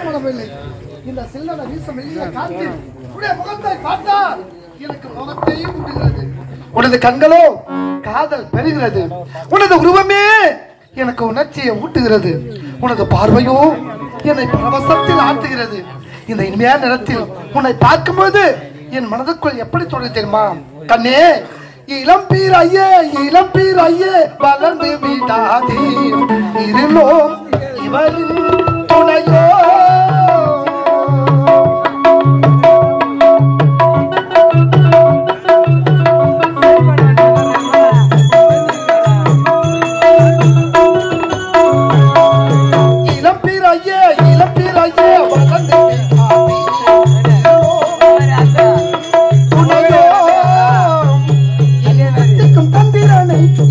மனமில்லை. இந்த சில்லறை வீச மெல்லிய காற்று உடைய முகத்தை பார்த்தா எனக்கு முகத்தையும் விடுகிறது. உனது கண்களோ காதல் பெறுகிறது. உனது உருவமே எனக்கு உணர்ச்சியை ஊட்டுகிறது. உனது பார்வையோ என்னை பரவசத்தில் ஆட்டுகிறது. இந்த இனிமையான நேரத்தில் உன்னை பார்க்கும்போது என் மனதுக்குள் எப்படி தோணுது தெரியுமா? கண்ணே, இளம்பீர் ஐயே, இளம்பீர் ஐயே, வளர்ந்து விடாதே, இருளோம் இவரின் துணையோ. இளம்பீர் ஐயே, இளம்பீர் ஐயே, வளர்ந்து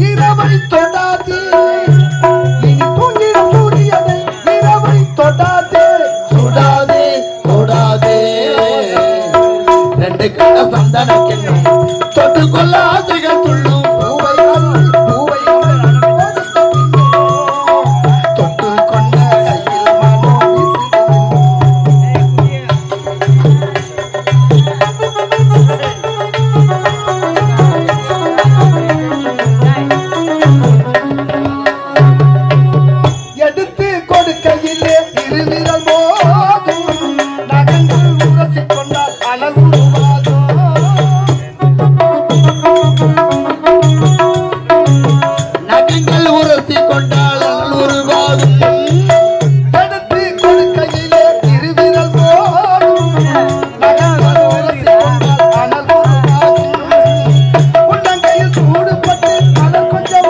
இரவை தொடாதே, இனி தூங்கிடும் சூரியனை இரவை தொடாதே, தொடாதே தொடாதே, ரெண்டு கண்ண சந்தன கிண்ணம் தொட்டு கொள்ளாதிகள் துள்ளும் பூவை பூவை தொட்டு கொண்ட கையில் மனோ எடுத்து கொடுக்கையிலே இருவிரல் போதும், நகங்கள் உரசி கொண்டால் அனல் உருவாதும். நகங்கள் உரசி கொண்டால் அனல் உருவாதும். எடுத்து கொடுக்கையிலே இருவிரல் போதும், நகங்கள் உரசி கொண்டால் அனல் உருவாதும். உள்ளங்கையில் சூடுபட்டு அனல் கொஞ்சம்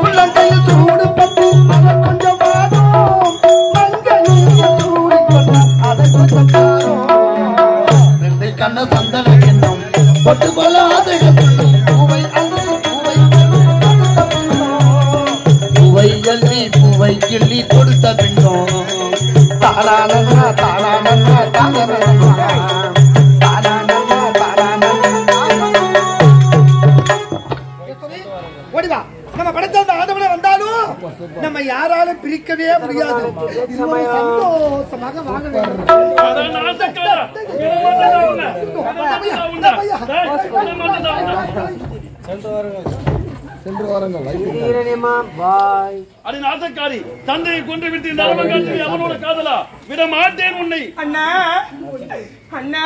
உள்ளங்கையில் சூடுபட்டு அனல் கொஞ்சம் வாடும். மங்கையில் சூடி கொண்டால் அதை கொஞ்சம் தாரும். ரெண்டு கண்ண சந்தன கிண்ணம் பொட்டு கொள்ளாதைகள் பூவை அன்று பூவை பூவை அள்ளி பூவை கிள்ளி கொடுத்த பின்னோம். தாரானன்னா தாரானன்னா தாரானன்னா தாரானன்னா தாரானன்னா. ஓடிவா, நம்ம படத்தை அந்த ஆதவனை வந்தாலும் நம்ம யாராலும் பிரிக்கவே முடியாது. சந்தோஷமாக வாங்க வேண்டும். தந்தையை கொண்டு விட்டு இந்த அரவங்காட்டில் அவனோட காதலா விட மாட்டேன் உன்னை. அண்ணா அண்ணா,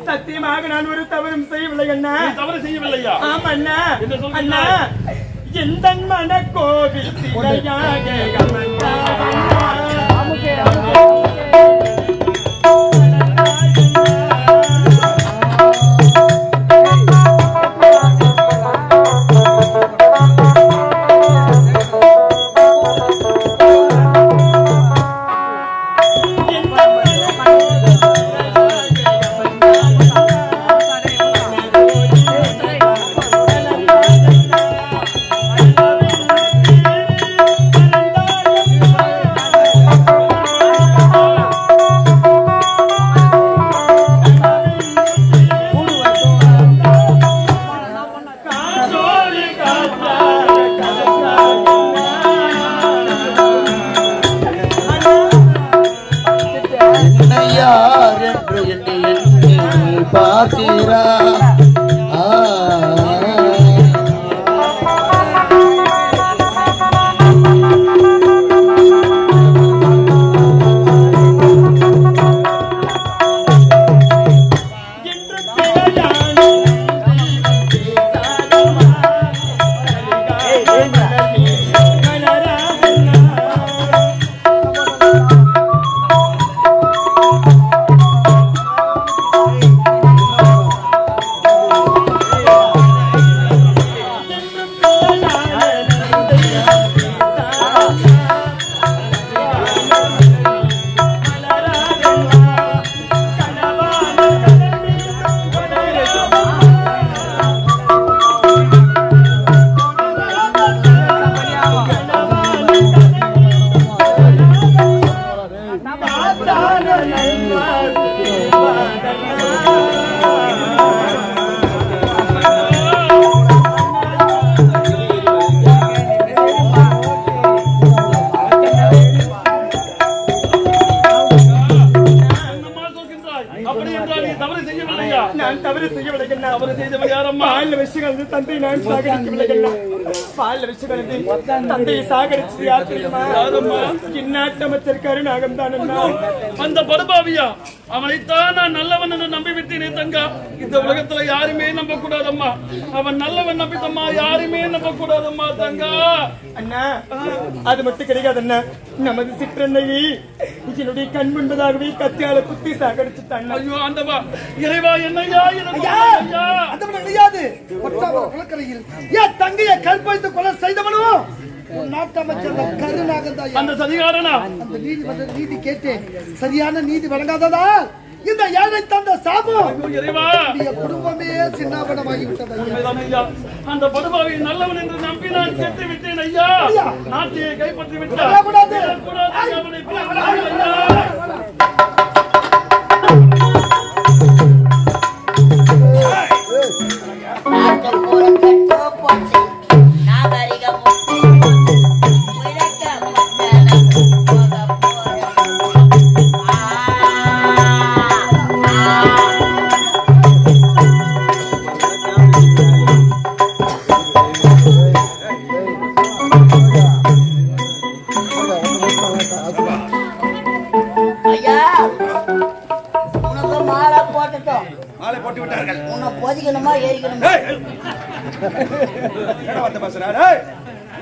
சத்தியமாக நான் ஒரு தவறும் செய்யவில்லை அண்ணா. தவறு செய்யவில்லையா? ஆமா அண்ணா. அண்ணா, எந்த மன கோவில் சிலையாக பார்த்தீரா? எனது தந்தை நான் சாகடிக்கவில்லை அண்ணா. பால்ல வச்சு கலந்து தந்தையை சாகடிச்சது யார் தெரியுமா? இந்நாட்டு அமைச்சர் கருநாகம் தான் அண்ணா. அந்த படுபாவியா அவனைத்தான் நான் நல்லவன் என்று நம்பி விட்டேனே தங்கா. இந்த உலகத்துல யாருமே நம்ப கூடாதம்மா. அவன் நல்லவன் நம்பித்தம்மா, யாருமே நம்ப கூடாதம்மா தங்கா. அண்ணா அது மட்டும் கிடையாது அண்ணா. நமது சிற்றன்னையை என்னுடைய கண் முன்பதாகவே கத்தியால குத்தி சாகடிச்சுட்டான். ஐயோ ஆண்டவா, இறைவா என்னையா அந்த கிடையாது. ஒற்றாவர குலக்கரையில் ஏன் தங்கையை கற்பழித்து கொலை செய்தவனும் நாட்டு அமைச்சர் கருநாகம் தான். அந்த சதிகாரனா அந்த நீதிமன்ற நீதி கேட்டேன், சரியான நீதி வழங்காததால் இந்த ஏழை தந்த சாபம் குடும்பமே சின்னாபனமாகிவிட்டது. அந்த படுபாவை நல்லவன் என்று நம்பி நான் செத்து விட்டேன் ஐயா. நாட்டையை கைப்பற்றி விட்டார்.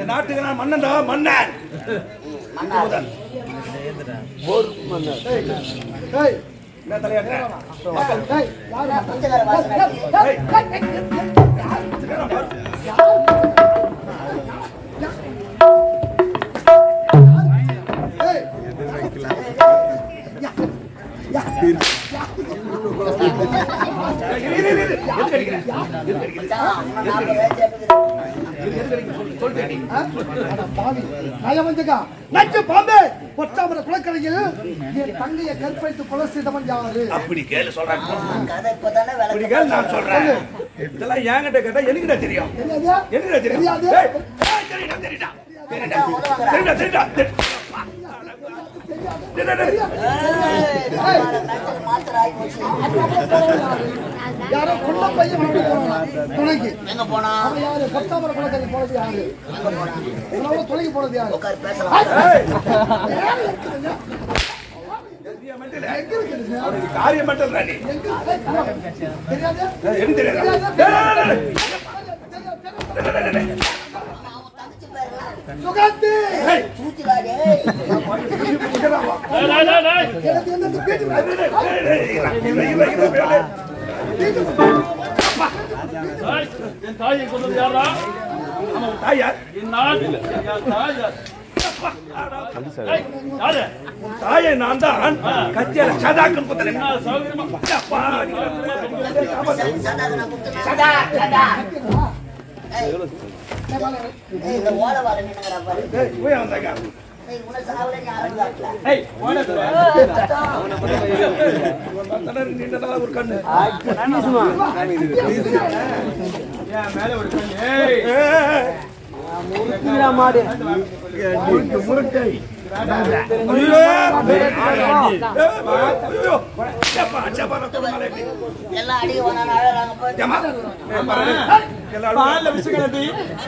நாட்டுக்கு நான் மன்னன்டா, மன்னன் என்ன தலையாட்டு குளக்கரையில் என் தங்கையை கற்பழித்து கொலை செய்தவன் யாரு? அப்படி கேளு சொல்றேன். நான் சொல்றேன். இதெல்லாம் என்கிட்ட கேட்டா எனக்கு தெரியும். எனக்கு தெரியும். யாரோ கொண்ட பையன் துணைக்கு எங்க போனா யாரு? பத்தாமர குளக்கரை போனது யாரு? துணைக்கு போனது யாரு? காரியம் மட்டும் என் தாயை கொண்டது யாரா? தாயார் தாயை நான் தான் கத்தியால சதாக்கன் குத்தனேன். ஒரு கண்ணு மேல ஒரு முருட்டை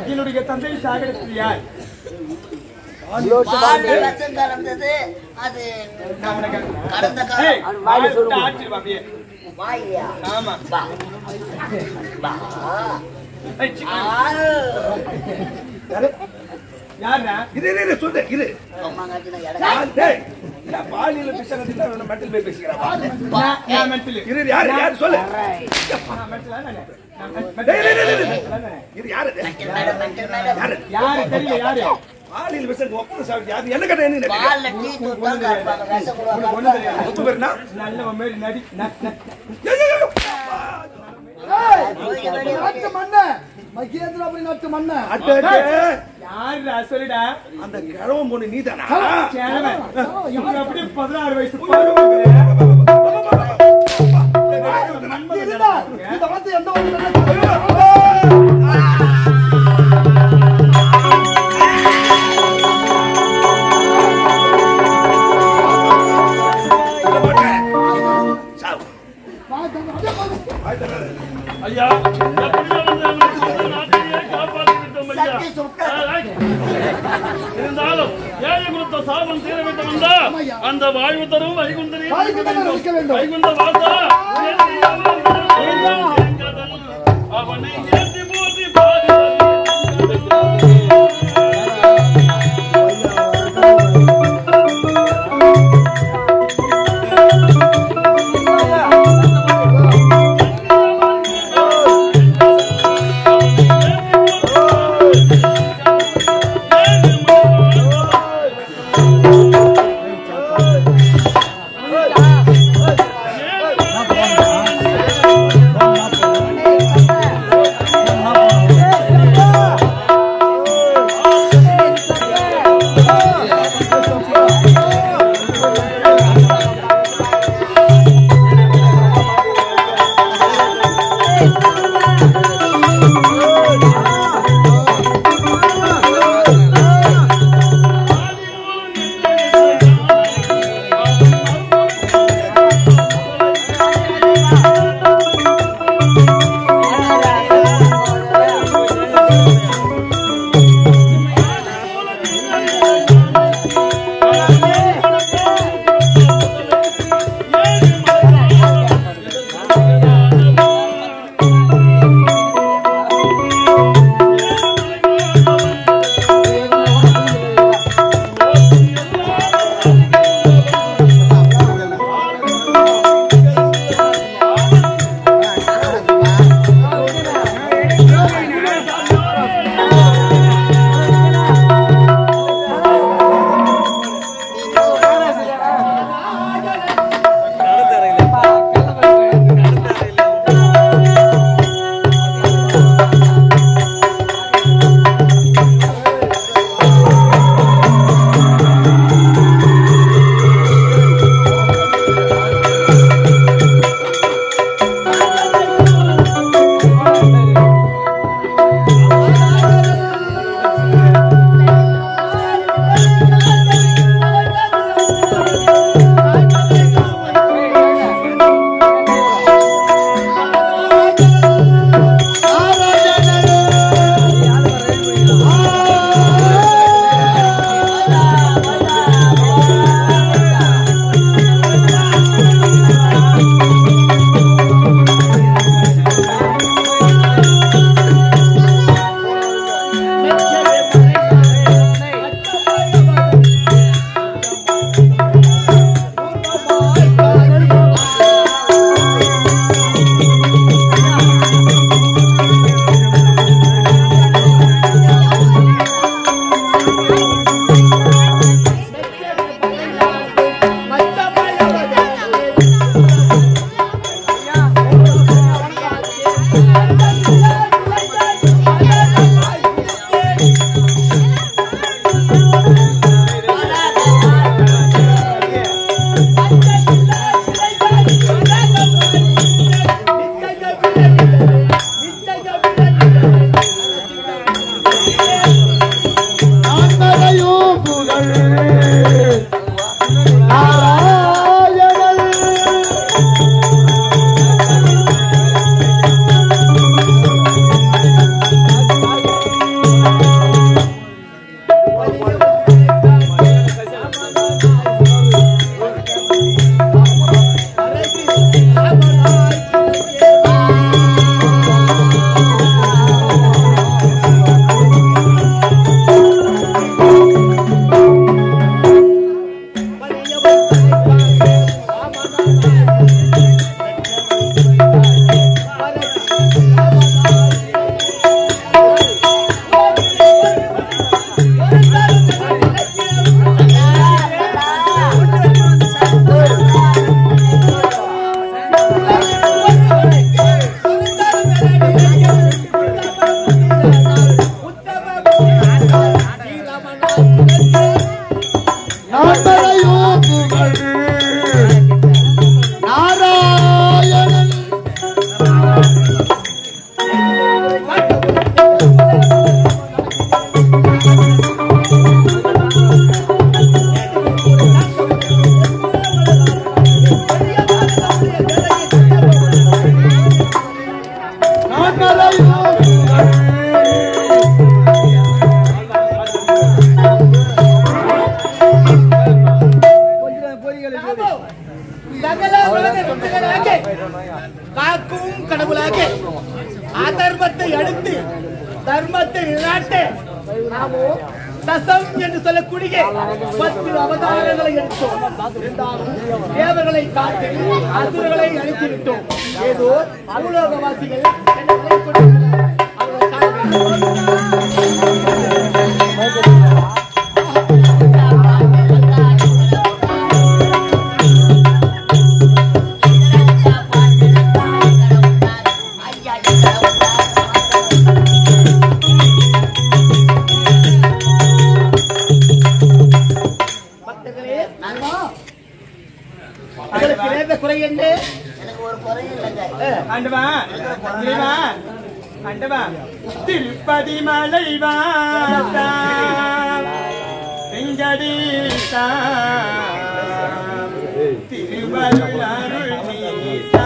என்னுடைய தந்தை சாகடித்தது யார்? பாலியல மெட்டல் போய் பேசுகிறேன். யாரு சொல்லு. பாலியல் விஷயம் ஒப்பந்த சாப்பிட்டு யாரு என்ன கேட்ட என்ன மகேந்திராபுரி நாட்டு மன்னன் சொல்லிடா. அந்த கிழவன் பொண்ணு நீதானா? அப்படியே 16 வயசு இந்த வந்து எந்த ஐயா துன்பம் தீர வேண்டும் வந்தா அந்த வாழ்வு தரும் வைகுந்தனை வைகுந்தனை இருக்க வேண்டும். வைகுந்த வாசா அவனை ஏற்றி போற்றி பாடி தர்மத்தை நிலைநாட்ட நாமோ தசம் என்று சொல்லக்கூடிய 10 அவதாரங்களை எடுத்தோம். இருந்தாலும் தேவர்களை காத்து அசுரர்களை அழித்து விட்டோம். ஏதோ பூலோகவாசிகள் என்னை கொண்டிருக்கிறார்கள். அவர்களை காண குறை என்ன? எனக்கு ஒரு குறை இல்லைங்க. ஆண்டவா ஆண்டவா திருப்பதி மலை வாசா வெங்கடேசா திருவருள் அருள் நீசா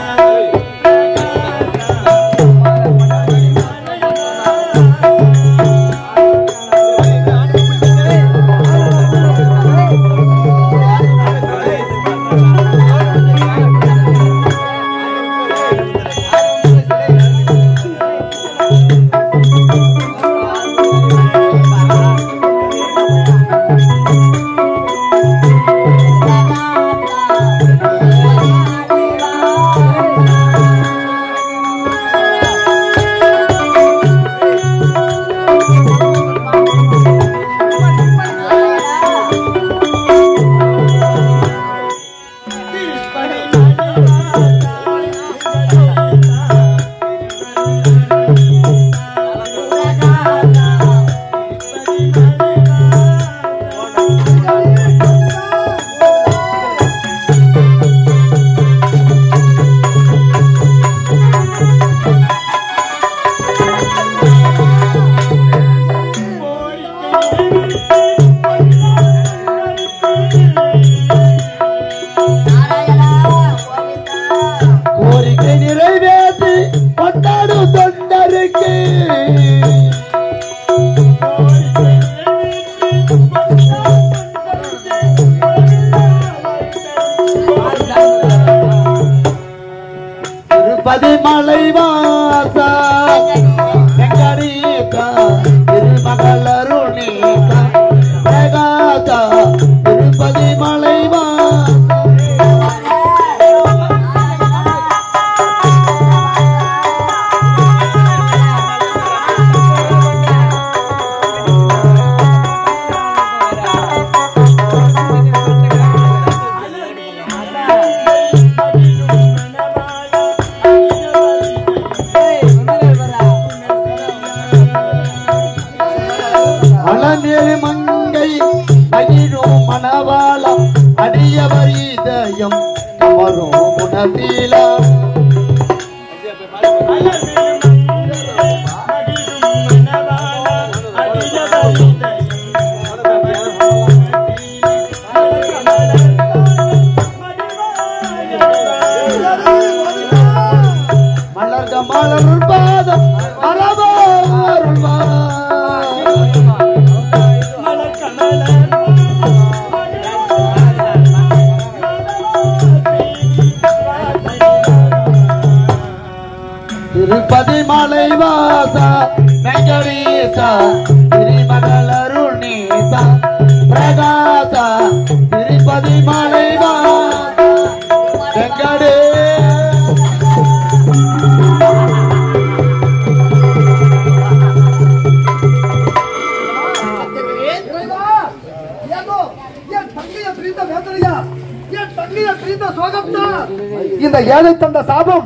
இந்த ஏழை தந்த சாபம்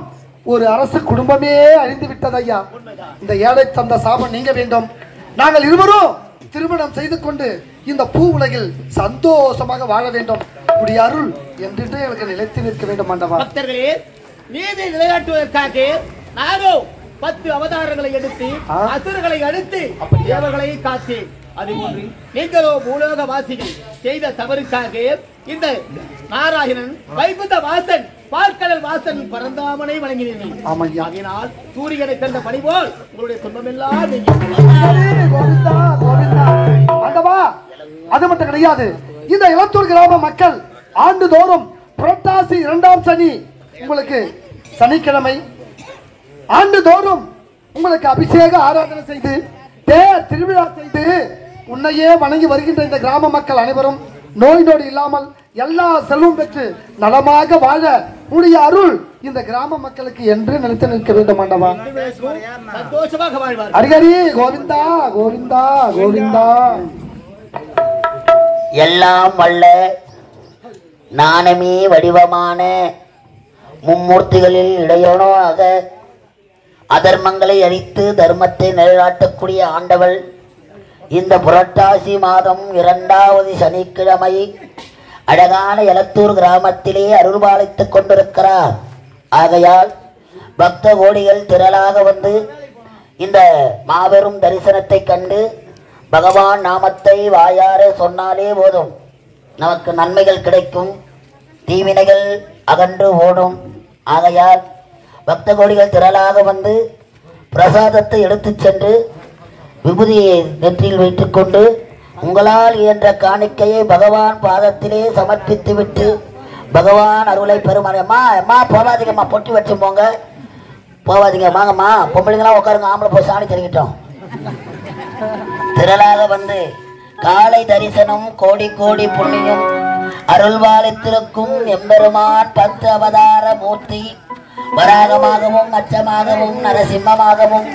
ஒரு அரசு குடும்பமே அழிந்து விட்டது ஐயா. இந்த ஏழை தந்த சாபம் நீங்க வேண்டும். நாங்கள் இருவரும் திருமணம் செய்து கொண்டு இந்த பூ உலகில் சந்தோஷமாக வாழ வேண்டும். உடைய அருள் என்று எனக்கு நிலைத்து நிற்க வேண்டும். ஆண்டவா, பக்தர்களே, நீதி நிலைநாட்டுவதற்காக நானோ 10 அவதாரங்களை எடுத்து அசுரர்களை அழித்து தேவர்களை காத்து அதை போன்று நீங்களோ பூலோக வாசிகள் செய்த தவறுக்காக இந்த நாராயணன் வைகுந்த வாசன் பார்க்கடல் வாசன் பரந்தாமனை வணங்கினீர்கள். ஆகையினால் சூரியனை கண்ட பணி போல் உங்களுடைய துன்பம் எல்லாம் அது மட்டும் கிடையாது. இந்த இளத்தூர் கிராம மக்கள் ஆண்டுதோறும் புரட்டாசி 2ஆம் சனி உங்களுக்கு சனிக்கிழமை ஆண்டுதோறும் உங்களுக்கு அபிஷேக ஆராதனை செய்து தேர் திருவிழா செய்து உன்னையே வணங்கி வருகின்ற இந்த கிராம மக்கள் அனைவரும் நோய் நொடி இல்லாமல் எல்லா செல்வம் பெற்று நலமாக வாழ உடைய அருள் இந்த கிராம மக்களுக்கு என்று நினைத்து நிற்க வேண்டும் ஆண்டவா. சந்தோஷமாக வாழ்வார். அடிக்கடி கோவிந்தா கோவிந்தா கோவிந்தா. எல்லாம் வல்ல நாணமே வடிவமான மும்மூர்த்திகளில் இடையோனாக அதர்மங்களை அழித்து தர்மத்தை நிலைநாட்டக்கூடிய ஆண்டவள் இந்த புரட்டாசி மாதம் 2வது சனிக்கிழமை அழகான எலத்தூர் கிராமத்திலே அருள்பாலித்துக் கொண்டிருக்கிறார். ஆகையால் பக்த கோடிகள் திரளாக வந்து இந்த மாபெரும் தரிசனத்தை கண்டு பகவான் நாமத்தை வாயார சொன்னாலே போதும், நமக்கு நன்மைகள் கிடைக்கும், தீவினைகள் அகன்று ஓடும். ஆகையால் பக்த கோடிகள் திரளாக வந்து பிரசாதத்தை எடுத்துச் சென்று விபூதியை நெற்றியில் வைத்துக்கொண்டு உங்களால் இயன்ற காணிக்கையை பகவான் பாதத்திலே சமர்ப்பித்து விட்டு பகவான் அருளை பெருமாறம்மா. அம்மா போவாதீங்கம்மா, பொட்டி வச்சு போங்க, போவாதீங்க, வாங்கம்மா, பொம்பளைங்களாம் உட்காருங்க, ஆம்பளை போய் சாணி தெரிவிட்டோம். திரளாக வந்து காலை தரிசனம் கோடி கோடி புண்ணியம் அருள்வாளித்திருக்கும் எம்பெருமான் 10 அவதார மூர்த்தி வராகமாகவும் அச்சமாகவும் நரசிம்மமாகவும்